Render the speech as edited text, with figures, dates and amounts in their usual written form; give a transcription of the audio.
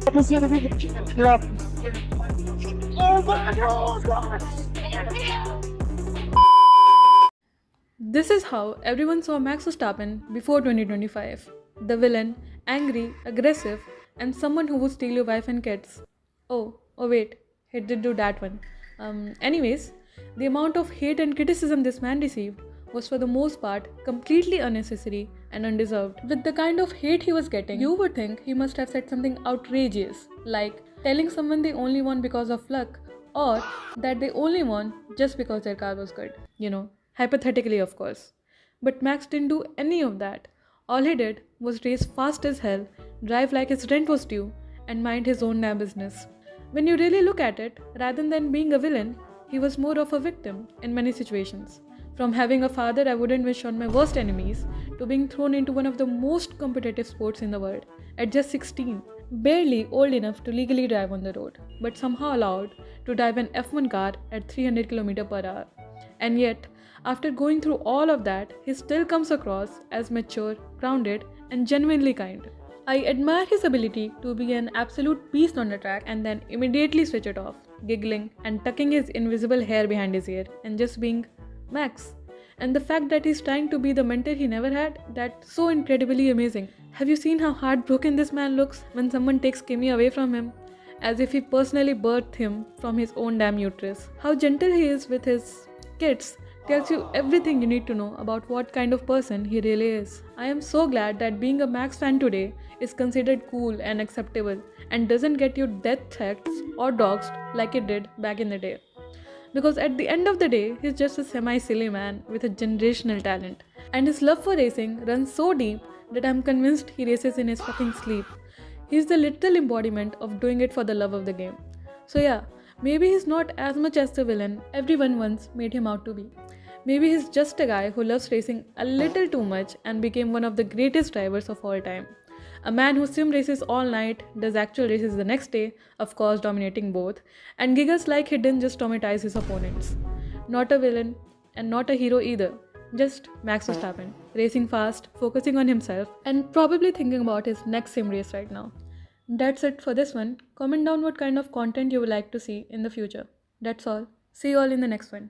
This is how everyone saw Max Verstappen before 2025. The villain, angry, aggressive, and someone who would steal your wife and kids. Oh wait, he did do that one. Anyways, the amount of hate and criticism this man received was for the most part completely unnecessary and undeserved. With the kind of hate he was getting, you would think he must have said something outrageous, like telling someone they only won because of luck, or that they only won just because their car was good. Hypothetically, of course. But Max didn't do any of that. All he did was race fast as hell, drive like his rent was due, and mind his own damn business. When you really look at it, rather than being a villain, he was more of a victim in many situations. From having a father I wouldn't wish on my worst enemies, to being thrown into one of the most competitive sports in the world at just 16, barely old enough to legally drive on the road, but somehow allowed to drive an F1 car at 300 km per hour. And yet, after going through all of that, he still comes across as mature, grounded, and genuinely kind. I admire his ability to be an absolute beast on the track and then immediately switch it off, giggling and tucking his invisible hair behind his ear and just being Max. And the fact that he's trying to be the mentor he never had, that's so incredibly amazing. Have you seen how heartbroken this man looks when someone takes Kimi away from him? As if he personally birthed him from his own damn uterus. How gentle he is with his kids tells you everything you need to know about what kind of person he really is. I am so glad that being a Max fan today is considered cool and acceptable and doesn't get you death threats or doxed like it did back in the day. Because at the end of the day, he's just a semi-silly man with a generational talent. And his love for racing runs so deep that I'm convinced he races in his fucking sleep. He's the literal embodiment of doing it for the love of the game. So yeah, maybe he's not as much as the villain everyone once made him out to be. Maybe he's just a guy who loves racing a little too much and became one of the greatest drivers of all time. A man who sim races all night, does actual races the next day, of course dominating both, and giggles like he didn't just traumatize his opponents. Not a villain and not a hero either. Just Max Verstappen, racing fast, focusing on himself, and probably thinking about his next sim race right now. That's it for this one. Comment down what kind of content you would like to see in the future. That's all. See you all in the next one.